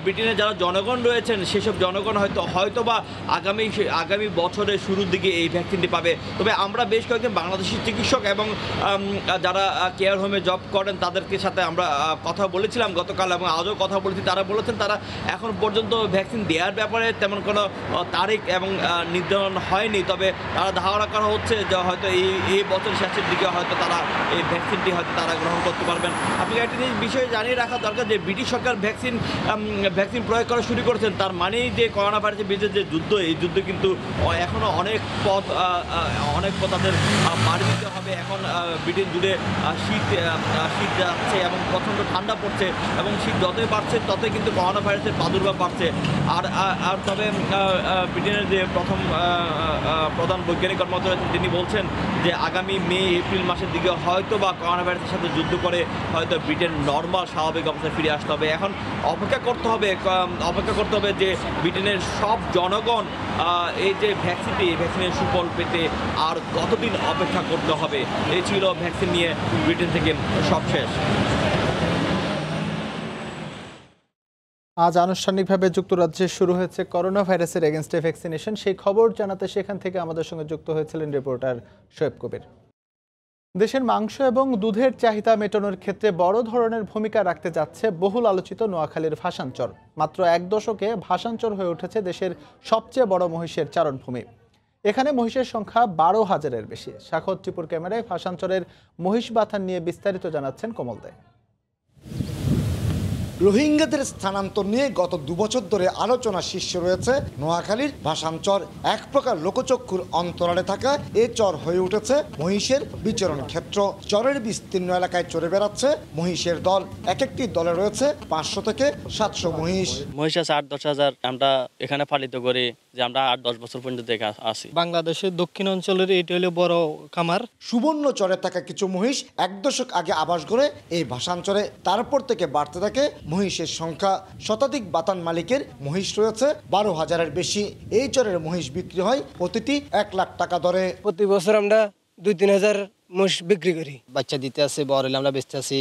ব্রিটেনে যারা জনগণ রয়েছেন সেসব জনগণ হয়তো বা আগামী বছরের শুরুর দিকে এই ভ্যাকসিনটি পাবে। তবে আমরা বেশ কয়েকজন বাংলাদেশি চিকিৎসক এবং যারা কেয়ার হোমে জব করেন তাদেরকে সাথে আমরা কথা বলেছিলাম গতকাল এবং আজও কথা বলেছি। তারা বলেছেন তারা এখন পর্যন্ত ভ্যাকসিন দেওয়ার ব্যাপারে তেমন কোনো তারিখ এবং নির্ধারণ হয়নি, তবে তারা ধারণা করা হচ্ছে যে হয়তো এই বছর শেষের দিকে হয়তো তারা এই ভ্যাকসিনটি হয়তো তারা গ্রহণ করতে পারবেন। আপনাকে একটি বিষয়ে জানিয়ে রাখা দরকার যে ব্রিটিশ সরকার ভ্যাকসিন প্রয়োগ করা শুরু করেছেন, তার মানেই যে করোনা ভাইরাসের বিরুদ্ধে যে যুদ্ধ, এই যুদ্ধ কিন্তু এখনও অনেক পথ তাদের পাড়ি দিতে হবে। এখন ব্রিটেন জুড়ে শীত যাচ্ছে এবং প্রচণ্ড ঠান্ডা পড়ছে এবং শীত যতই বাড়ছে ততই কিন্তু করোনা ভাইরাসের প্রাদুর্ভাব বাড়ছে। আর তবে ব্রিটেনের যে প্রধান বৈজ্ঞানিক কর্মকর্তা রয়েছেন তিনি বলছেন যে আগামী মে এপ্রিল মাসের দিকে হয়তো বা করোনা ভাইরাসের সাথে যুদ্ধ করে হয়তো ব্রিটেন নর্মাল স্বাভাবিক অবস্থায় ফিরে আসতে হবে। এখন অপেক্ষা করতে হবে যে ব্রিটেনের সব জনগণ এই যে ভ্যাকসিনের সুফল পেতে আর কতদিন অপেক্ষা করতে হবে। এই ছিল ভ্যাকসিন নিয়ে ব্রিটেন থেকে সবশেষ। আজ আনুষ্ঠানিকভাবে যুক্তরাজ্যে শুরু হয়েছে করোনা ভাইরাসের এগেনস্টে ভ্যাকসিনেশন। সেই খবর জানাতে সেখান থেকে আমাদের সঙ্গে যুক্ত হয়েছিলেন রিপোর্টার শোয়েব কবির। দেশের মাংস এবং দুধের চাহিদা মেটানোর ক্ষেত্রে বড় ধরনের ভূমিকা রাখতে যাচ্ছে বহুল আলোচিত নোয়াখালীর ভাসানচর। মাত্র 1 দশকে ভাসানচর হয়ে উঠেছে দেশের সবচেয়ে বড় মহিষের চারণভূমি। এখানে মহিষের সংখ্যা 12,000-এর বেশি। সাখত টিপুর ক্যামেরায় ভাসানচরের মহিষ বাথান নিয়ে বিস্তারিত জানাচ্ছেন কমল দে। রোহিঙ্গাদের স্থানান্তর নিয়ে গত 2 বছর ধরে আলোচনা শীর্ষে রয়েছে নোয়াখালীর ভাসানচর। এক প্রকার লোকচক্ষুর অন্তরালে থাকা এ চর হয়ে উঠেছে মহিষের বিচরণ ক্ষেত্র। চরের বিস্তীর্ণ এলাকায় চড়ে বেড়াচ্ছে মহিষের দল। এক একটি দলে রয়েছে 500 থেকে 700 মহিষ। মহিষ আছে 8-10 হাজার। আমরা এখানে পালিত করি যে আমরা 8-10 বছর পর্যন্ত আসি। বাংলাদেশের দক্ষিণ অঞ্চলের এটা হলো বড় খামার। সুবর্ণ চরে থাকা কিছু মহিষ 1 দশক আগে আবাস গড়ে এই ভাসানচরে। তারপর থেকে বাড়তে থাকে মহিষের সংখ্যা। শতাধিক বাতান মালিকের মহিষ রয়েছে 12,000-এর বেশি। এই চরের মহিষ বিক্রি হয় প্রতিটি 1 লাখ টাকা দরে। প্রতি বছর আমরা 2-3 হাজার মহিষ বিক্রি করি। বাচ্চা দিতে আছে, বড় হলে আমরা বেচতে আছি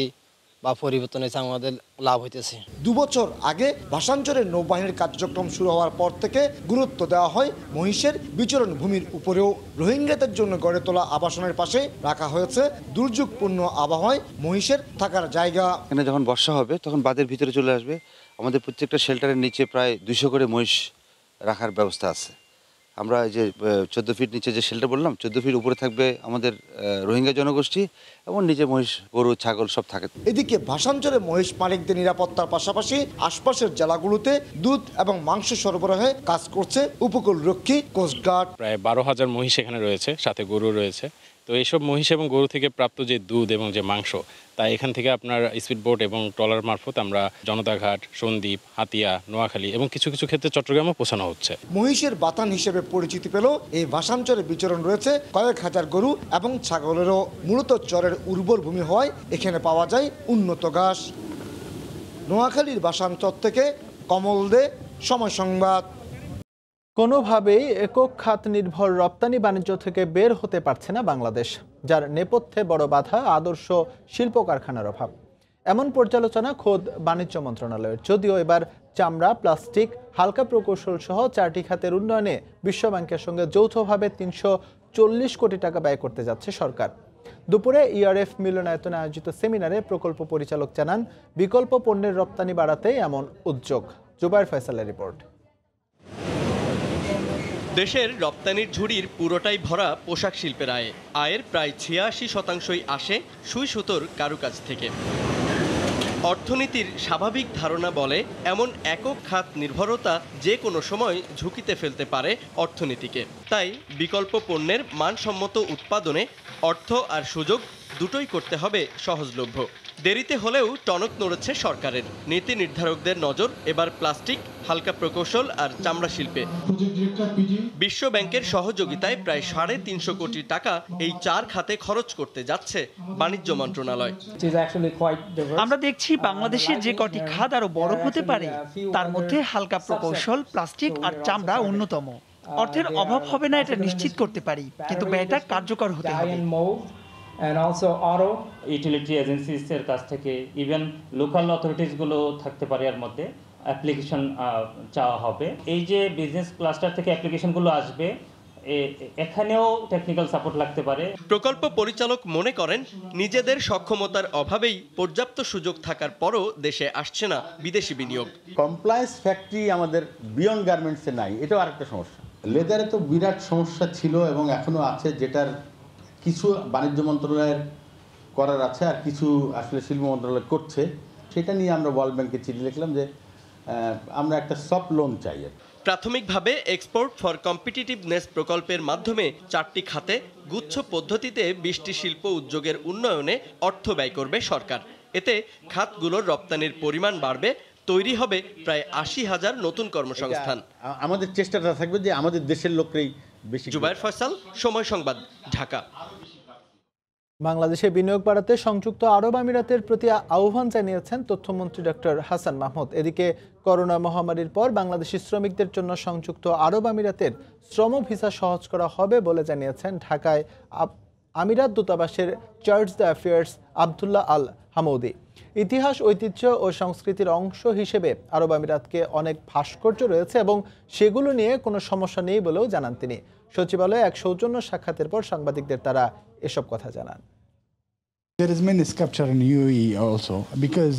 বা পরিবর্তন হয়েছে, আমাদের লাভ হইতেছে। 2 বছর আগে ভাসানচরের নৌবাহিনীর কার্যক্রম শুরু হওয়ার পর থেকে গুরুত্ব দেওয়া হয় মহিষের বিচরণ ভূমির উপরেও। রোহিঙ্গাদের জন্য গড়ে তোলা আবাসনের পাশে রাখা হয়েছে দুর্যোগপূর্ণ আবহাওয়ায় মহিষের থাকার জায়গা। এখানে যখন বর্ষা হবে তখন বাঁধের ভিতরে চলে আসবে। আমাদের প্রত্যেকটা শেল্টারের নিচে প্রায় 200 করে মহিষ রাখার ব্যবস্থা আছে। আমরা যে 14 ফিট নিচে যে শেল্টার বললাম, 14 ফিট উপরে থাকবে আমাদের রোহিঙ্গা জনগোষ্ঠী এবং নিচে মহিষ, গরু, ছাগল সব থাকে। এদিকে ভাসানচরে মহিষ মালিকদের নিরাপত্তার পাশাপাশি আশপাশের জেলাগুলোতে দুধ এবং মাংস সরবরাহে কাজ করছে উপকূলরক্ষী কোস্টগার্ড। প্রায় 12,000 মহিষ এখানে রয়েছে, সাথে গরু রয়েছে। তো এইসব মহিষ এবং গরু থেকে প্রাপ্ত যে দুধ এবং যে মাংস, তাই এখান থেকে আপনার স্পিডবোট এবং ট্রলার মারফত আমরা জনতাঘাট, সন্দ্বীপ, হাতিয়া, নোয়াখালী এবং কিছু কিছু ক্ষেত্রে চট্টগ্রামও পৌঁছানো হচ্ছে। মহিষের বাতান হিসেবে পরিচিতি পেল এই ভাসানচরে বিচরণ রয়েছে কয়েক হাজার গরু এবং ছাগলেরও। মূলত চরের উর্বর ভূমি হওয়ায় এখানে পাওয়া যায় উন্নত ঘাস। নোয়াখালীর ভাসানচর থেকে কমল দে, সময় সংবাদ। কোনোভাবেই একক খাত নির্ভর রপ্তানি বাণিজ্য থেকে বের হতে পারছে না বাংলাদেশ, যার নেপথ্যে বড় বাধা আদর্শ শিল্প কারখানার অভাব। এমন পর্যালোচনা খোদ বাণিজ্য মন্ত্রণালয়ের। যদিও এবার চামড়া, প্লাস্টিক, হালকা প্রকৌশল সহ 4টি খাতের উন্নয়নে বিশ্বব্যাংকের সঙ্গে যৌথভাবে 340 কোটি টাকা ব্যয় করতে যাচ্ছে সরকার। দুপুরে ইআরএফ মিলনায়তনে আয়োজিত সেমিনারে প্রকল্প পরিচালক জানান, বিকল্প পণ্যের রপ্তানি বাড়াতে এমন উদ্যোগ। জুবাইর ফয়সালের রিপোর্ট। দেশের রপ্তানির ঝুড়ির পুরোটাই ভরা পোশাক শিল্পের আয়ের প্রায় ৮৬% আসে সুই সুতোর কারুকাজ থেকে। অর্থনীতির স্বাভাবিক ধারণা বলে এমন একক খাত নির্ভরতা যে কোনো সময় ঝুঁকিতে ফেলতে পারে অর্থনীতিকে। তাই বিকল্প পণ্যের মানসম্মত উৎপাদনে অর্থ আর সুযোগ দুটোই করতে হবে সহজলভ্য। দেরিতে হলেও টনক নড়েছে সরকারের। নীতি নির্ধারকদের নজর এবার প্লাস্টিক, হালকা প্রকৌশল আর চামড়া শিল্পে। বিশ্ব ব্যাংকের সহযোগিতায় প্রায় ৩৫০ কোটি টাকা এই 4 খাতে খরচ করতে যাচ্ছে বাণিজ্য মন্ত্রণালয়। আমরা দেখছি বাংলাদেশের যে কটি খাত আরো বড় হতে পারে তার মধ্যে হালকা প্রকৌশল, প্লাস্টিক আর চামড়া অন্যতম। অর্থের অভাব হবে না এটা নিশ্চিত করতে পারি, কিন্তু ব্যয়টা কার্যকর হতে হবে। and also auto utility agencies এর কাছ থেকে ইভেন লোকাল অথরিটিস গুলো থাকতে পারে এর মধ্যে অ্যাপ্লিকেশন চাওয়া হবে। এই যে বিজনেস ক্লাস্টার থেকে অ্যাপ্লিকেশন গুলো আসবে এখানেও টেকনিক্যাল সাপোর্ট লাগতে পারে। প্রকল্প পরিচালক মনে করেন নিজেদের সক্ষমতার অভাবেই পর্যাপ্ত সুযোগ থাকার পরও দেশে আসছে না বিদেশি বিনিয়োগ। কমপ্লায়েন্স ফ্যাক্টরি আমাদের বিয়ন্ড গার্মেন্টসে নাই, এটাও আরেকটা সমস্যা। লেদারে তো বিরাট সমস্যা ছিল এবং এখনো আছে, যেটার কিছু বাণিজ্য মন্ত্রণালয়ের করার আছে আর কিছু আসলে শিল্প মন্ত্রণালয় করছে। সেটা নিয়ে আমরা ওয়ার্ল্ড ব্যাংকে চিঠি লিখলাম যে আমরা একটা সফট লোন চাই। প্রাথমিকভাবে এক্সপোর্ট ফর কম্পিটিটিভনেস প্রকল্পের মাধ্যমে 4টি খাতে গুচ্ছ পদ্ধতিতে 20টি শিল্প উদ্যোগের উন্নয়নে অর্থ ব্যয় করবে সরকার। এতে খাতগুলোর রপ্তানির পরিমাণ বাড়বে, তৈরি হবে প্রায় ৮০,০০০ নতুন কর্মসংস্থান। আমাদের চেষ্টাটা থাকবে যে আমাদের দেশের লোকরাই বেশি। জুবায়ের ফয়সাল, সময় সংবাদ, ঢাকা। বাংলাদেশে বিনিয়োগ বাড়াতে সংযুক্ত আরব আমিরাতের প্রতি আহ্বান জানিয়েছেন তথ্যমন্ত্রী ডক্টর হাসান মাহমুদ। এদিকে করোনা মহামারীর পর বাংলাদেশি শ্রমিকদের জন্য সংযুক্ত আরব আমিরাতের শ্রম ভিসা সহজ করা হবে বলে জানিয়েছেন ঢাকায় আমিরাত দূতাবাসের চার্জ দ্য অ্যাফেয়ার্স আবদুল্লাহ আল হামৌদি। ইতিহাস, ঐতিহ্য ও সংস্কৃতির অংশ হিসেবে আরব আমিরাতকে অনেক ভাস্কর্য রয়েছে এবং সেগুলো নিয়ে কোনো সমস্যা নেই বলেও জানান তিনি। সচিবালয়ে এক সৌজন্য সাক্ষাতের পর সাংবাদিকদের তারা এসব কথা জানান। There is many sculpture in UAE also because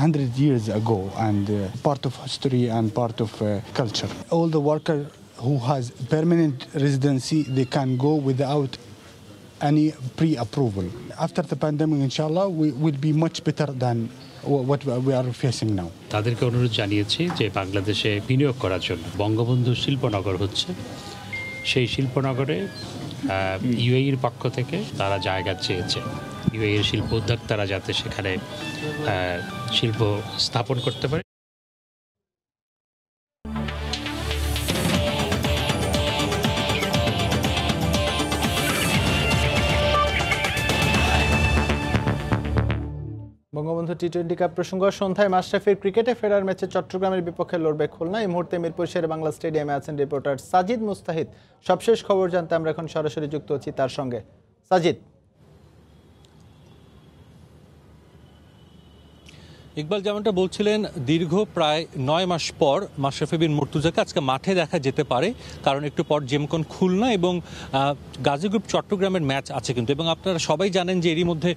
100 years ago and part of history and part of culture. All the worker who has permanent residency, they can go without any pre-approval. After the pandemic, inshallah, we will be much better than what we are facing now. তাদেরকে অনুরোধ জানিয়েছি যে বাংলাদেশে বিনিয়োগ করার জন্য বঙ্গবন্ধু শিল্পনগর হচ্ছে, সেই শিল্পনগরে ইউএইর পক্ষ থেকে তারা জায়গা চেয়েছে। ইউএইর শিল্প উদ্যোক্তারা যাতে সেখানে শিল্প স্থাপন করতে পারে। বঙ্গবন্ধু টি-20 কাপ প্রসঙ্গ সন্ধ্যায় মাশরাফির ক্রিকেটে ফেরার ম্যাচে চট্টগ্রামের বিপক্ষে লড়বে খুলনা। এই মুহূর্তে মিরপুর শেরে বাংলা স্টেডিয়ামে আছেন রিপোর্টার সাজিদ মুস্তাহিদ। সবশেষ খবর জানতে আমরা এখন সরাসরি যুক্ত হচ্ছি তার সঙ্গে। সাজিদ। ইকবাল, যেমনটা বলছিলেন, দীর্ঘ প্রায় 9 মাস পর মাশরাফি বিন মুর্তজাকে আজকে মাঠে দেখা যেতে পারে, কারণ একটু পর জেমকন খুলনা এবং গাজী গ্রুপ চট্টগ্রামের ম্যাচ আছে কিন্তু। এবং আপনারা সবাই জানেন যে এরই মধ্যে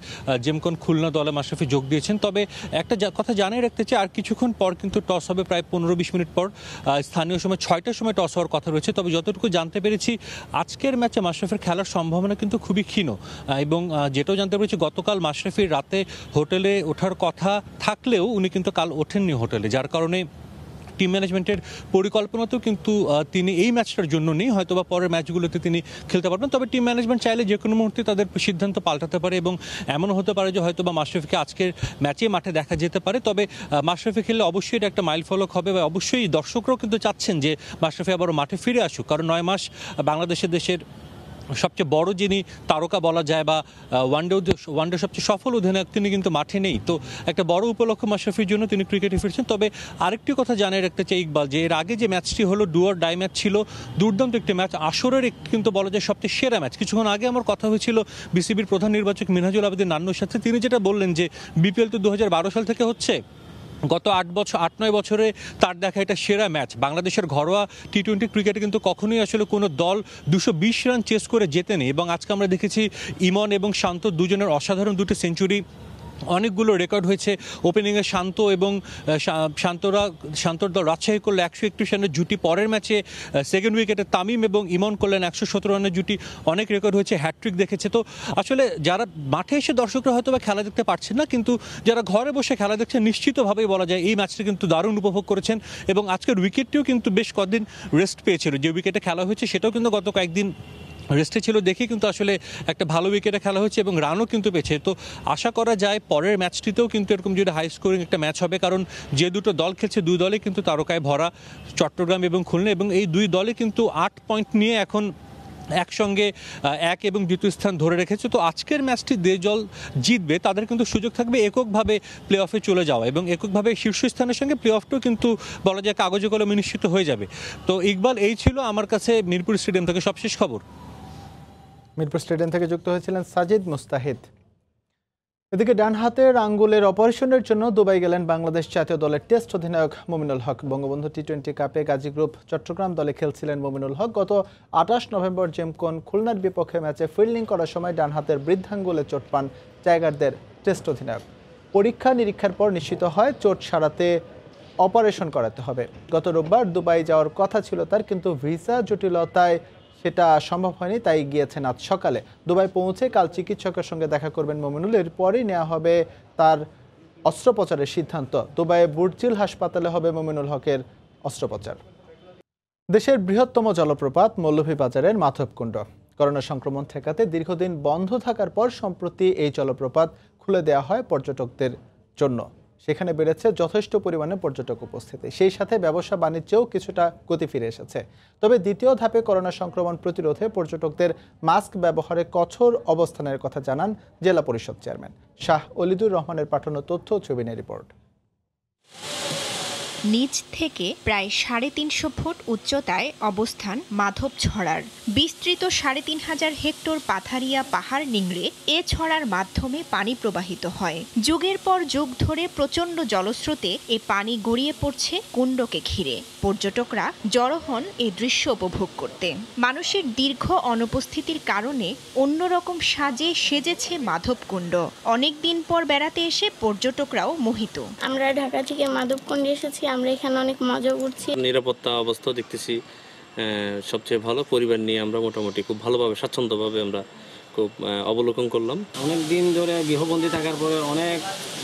জেমকন খুলনা দলে মাশরাফি যোগ দিয়েছেন। তবে একটা কথা জানিয়ে রাখতে চাই, আর কিছুক্ষণ পর কিন্তু টস হবে, প্রায় 15-20 মিনিট পর। স্থানীয় সময় 6টার সময় টস হওয়ার কথা রয়েছে। তবে যতটুকু জানতে পেরেছি আজকের ম্যাচে মাশরাফির খেলার সম্ভাবনা কিন্তু খুবই ক্ষীণ। এবং যেটাও জানতে পেরেছি, গতকাল মাশরাফির রাতে হোটেলে ওঠার কথা থাকলেও উনি কিন্তু কাল ওঠেননি হোটেলে, যার কারণে টিম ম্যানেজমেন্টের পরিকল্পনাতেও কিন্তু তিনি এই ম্যাচটার জন্য নেই, হয়তো বা পরের ম্যাচগুলোতে তিনি খেলতে পারবেন। তবে টিম ম্যানেজমেন্ট চাইলে যে কোনো মুহূর্তে তাদের সিদ্ধান্ত পাল্টাতে পারে এবং এমন হতে পারে যে হয়তো বা মাশরাফিকে আজকের ম্যাচে মাঠে দেখা যেতে পারে। তবে মাশরাফি খেললে অবশ্যই এটা একটা মাইল ফলক হবে, বা অবশ্যই দর্শকরাও কিন্তু চাচ্ছেন যে মাশরাফি আবারও মাঠে ফিরে আসুক, কারণ 9 মাস দেশের সবচেয়ে বড় যিনি তারকা বলা যায় বা ওয়ানডে সবচেয়ে সফল অধিনায়ক, তিনি কিন্তু মাঠে নেই। তো একটা বড় উপলক্ষ মাশরাফির জন্য তিনি ক্রিকেটে ফিরছেন। তবে আরেকটি কথা জানিয়ে রাখতে চাই ইকবাল, যে এর আগে যে ম্যাচটি হলো ডু অর ডাই ম্যাচ ছিল, দুর্দান্ত একটি ম্যাচ, আসরের কিন্তু বলা যায় সবচেয়ে সেরা ম্যাচ। কিছুক্ষণ আগে আমার কথা হয়েছিল বিসিবির প্রধান নির্বাচক মিনহাজুল আবেদিন নান্নুর সাথে। তিনি যেটা বললেন যে বিপিএল তো 2012 সাল থেকে হচ্ছে, গত 8-9 বছরে তার দেখা এটা সেরা ম্যাচ। বাংলাদেশের ঘরোয়া টি-20 ক্রিকেটে কিন্তু কখনোই আসলে কোনো দল 220 রান চেস করে জেতেনি। এবং আজকে আমরা দেখেছি ইমন এবং শান্ত দুজনের অসাধারণ দুটো সেঞ্চুরি অনেকগুলো রেকর্ড হয়েছে। ওপেনিংয়ে শান্ত এবং শান্তর দল রাজশাহী করলো 161 রানের জুটি। পরের ম্যাচে সেকেন্ড উইকেটে তামিম এবং ইমন করলেন 117 রানের জুটি। অনেক রেকর্ড হয়েছে, হ্যাটট্রিক দেখেছে। তো আসলে যারা মাঠে এসে দর্শকরা হয়তো বা খেলা দেখতে পারছেন না, কিন্তু যারা ঘরে বসে খেলা দেখছেন নিশ্চিতভাবেই বলা যায় এই ম্যাচটা কিন্তু দারুণ উপভোগ করেছেন। এবং আজকের উইকেটটিও কিন্তু বেশ কদিন রেস্ট পেয়েছিল। যে উইকেটে খেলা হয়েছে সেটাও কিন্তু গত কয়েকদিন রেস্টে ছিল, দেখে কিন্তু আসলে একটা ভালো উইকেটে খেলা হয়েছে এবং রানও কিন্তু পেয়েছে। তো আশা করা যায় পরের ম্যাচটিতেও কিন্তু এরকম যদি হাই স্কোরিং একটা ম্যাচ হবে, কারণ যে দুটো দল খেলছে দুই দলে কিন্তু তারকায় ভরা, চট্টগ্রাম এবং খুলনা, এবং এই দুই দলে কিন্তু 8 পয়েন্ট নিয়ে এখন একসঙ্গে 1 এবং 2 স্থান ধরে রেখেছে। তো আজকের ম্যাচটি যে দল জিতবে তাদের কিন্তু সুযোগ থাকবে এককভাবে প্লে অফে চলে যাওয়া, এবং এককভাবে শীর্ষস্থানের সঙ্গে প্লে অফটাও কিন্তু বলা যায় কাগজে কলমে নিশ্চিত হয়ে যাবে। তো ইকবাল, এই ছিল আমার কাছে মিরপুর স্টেডিয়াম থেকে সবশেষ খবর। মিরপুর স্টেডিয়াম থেকে যুক্ত হয়েছিলেন সাজিদ মুস্তাহিদ। এদিকে ডান হাতের আঙ্গুলের অপারেশনের জন্য দুবাই গেলেন বাংলাদেশ জাতীয় দলের টেস্ট অধিনায়ক মুমিনুল হক। বঙ্গবন্ধু টি-20 কাপে গাজী গ্রুপ চট্টগ্রাম দলে খেলছিলেন মুমিনুল হক। গত 28 নভেম্বর জেমকন খুলনার বিপক্ষে ম্যাচে ফিল্ডিং করার সময় ডান হাতের বৃদ্ধাঙ্গুলে চোট পান টাইগারদের টেস্ট অধিনায়ক। পরীক্ষা নিরীক্ষার পর নিশ্চিত হয় চোট সারাতে অপারেশন করাতে হবে। গত রোববার দুবাই যাওয়ার কথা ছিল তার, কিন্তু ভিসা জটিলতায় সেটা সম্ভব হয়নি, তাই গিয়েছেন আজ সকালে। দুবাই পৌঁছে কাল চিকিৎসকের সঙ্গে দেখা করবেন মুমিনুল। এরপরই নেওয়া হবে তার অস্ত্রোপচারের সিদ্ধান্ত। দুবাইয়ে বুর্জিল হাসপাতালে হবে মুমিনুল হকের অস্ত্রোপচার। দেশের বৃহত্তম জলপ্রপাত মৌলভীবাজারের মাধবকুণ্ড। করোনা সংক্রমণ ঠেকাতে দীর্ঘদিন বন্ধ থাকার পর সম্প্রতি এই জলপ্রপাত খুলে দেওয়া হয় পর্যটকদের জন্য। সেখানে বেড়েছে যথেষ্ট পরিমাণে পর্যটক উপস্থিতি, সেই সাথে ব্যবসা বাণিজ্যেও কিছুটা গতি ফিরে এসেছে। তবে দ্বিতীয় ধাপে করোনা সংক্রমণ প্রতিরোধে পর্যটকদের মাস্ক ব্যবহারে কঠোর অবস্থানের কথা জানান জেলা পরিষদ চেয়ারম্যান। শাহ অলিদুর রহমানের পাঠানো তথ্য ছবি নিয়ে রিপোর্ট। নিচ থেকে প্রায় 350 ফুট উচ্চতায় অবস্থান মাধব ছড়ার। বিস্তৃত 3500 হেক্টর পাথারিয়া পাহাড় নিংড়ে এ ছড়ার মাধ্যমে পানি প্রবাহিত হয়। যুগের পর যুগ ধরে প্রচণ্ড জলস্রোতে এ পানি গড়িয়ে পড়ছে কুণ্ডকে ঘিরে। পর্যটকরা জড়ো হন এই দৃশ্য উপভোগ করতে। মানুষের দীর্ঘ অনুপস্থিতির কারণে অন্যরকম সাজে সেজেছে মাধবকুণ্ড। অনেক দিন পর বেড়াতে এসে পর্যটকরাও মোহিত। আমরা ঢাকা থেকে মাধবকুণ্ডে এসেছি, আমরা এখানে অনেক মজা করছি। নিরাপত্তা অবস্থা দেখতেছি সবচেয়ে ভালো। পরিবার নিয়ে আমরা মোটামুটি খুব ভালোভাবে স্বাচ্ছন্দ্যভাবে আমরা খুব অবলোকন করলাম। অনেক দিন ধরে গৃহবন্দী থাকার পরে অনেক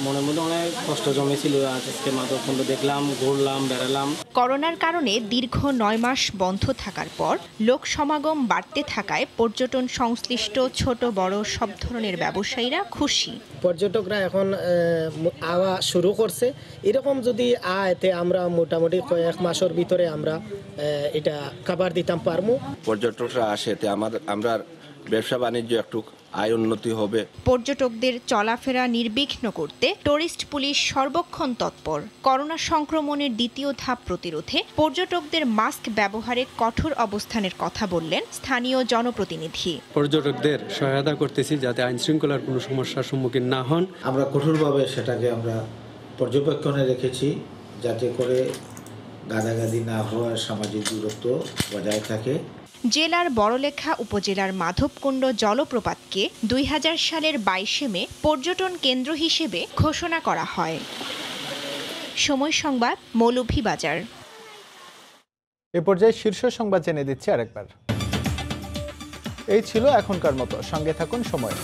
মনের মধ্যে অনেক কষ্ট জমেছিল। আজকে মাধবকুণ্ড দেখলাম, ঘুরলাম, বেড়ালাম। করোনার কারণে দীর্ঘ 9 মাস বন্ধ থাকার পর লোক সমাগম বাড়তে থাকায় পর্যটন সংশ্লিষ্ট ছোট বড় সব ধরনের ব্যবসায়ীরা খুশি। পর্যটকরা এখন আওয়া শুরু করছে। এরকম যদি আয়তে আমরা মোটামুটি কয়েক মাসের ভিতরে আমরা এটা কাভার দিতাম পারবো। পর্যটকরা আসে, আমরা ব্যবসা বাণিজ্য একটু আয় উন্নতি হবে। পর্যটকদের চলাফেরা নির্বিঘ্ন করতে টুরিস্ট পুলিশ সর্বক্ষণ তৎপর। করোনা সংক্রমণের দ্বিতীয় ধাপ প্রতিরোধে পর্যটকদের মাস্ক ব্যবহারে কঠোর অবস্থানের কথা বললেন স্থানীয় জনপ্রতিনিধি। পর্যটকদের সহায়তা করতেছি যাতে আইন শৃঙ্খলার কোনো সমস্যার সম্মুখীন না হন। আমরা কঠোরভাবে সেটাকে আমরা পর্যবেক্ষণে রেখেছি, যাতে করে গাদাগাদি না হওয়ার, সামাজিক দূরত্ব বজায় থাকে। জেলার বড়লেখা উপজেলার মাধবকুণ্ড জলপ্রপাতকে 2000 সালের 22 মে পর্যটন কেন্দ্র হিসেবে ঘোষণা করা হয়। সময় সংবাদ, মৌলভীবাজার। এ পর্যায়ে শীর্ষ সংবাদ জেনে দিচ্ছি আরেকবার। এই ছিল এখনকার মতো, সঙ্গে থাকুন সময়।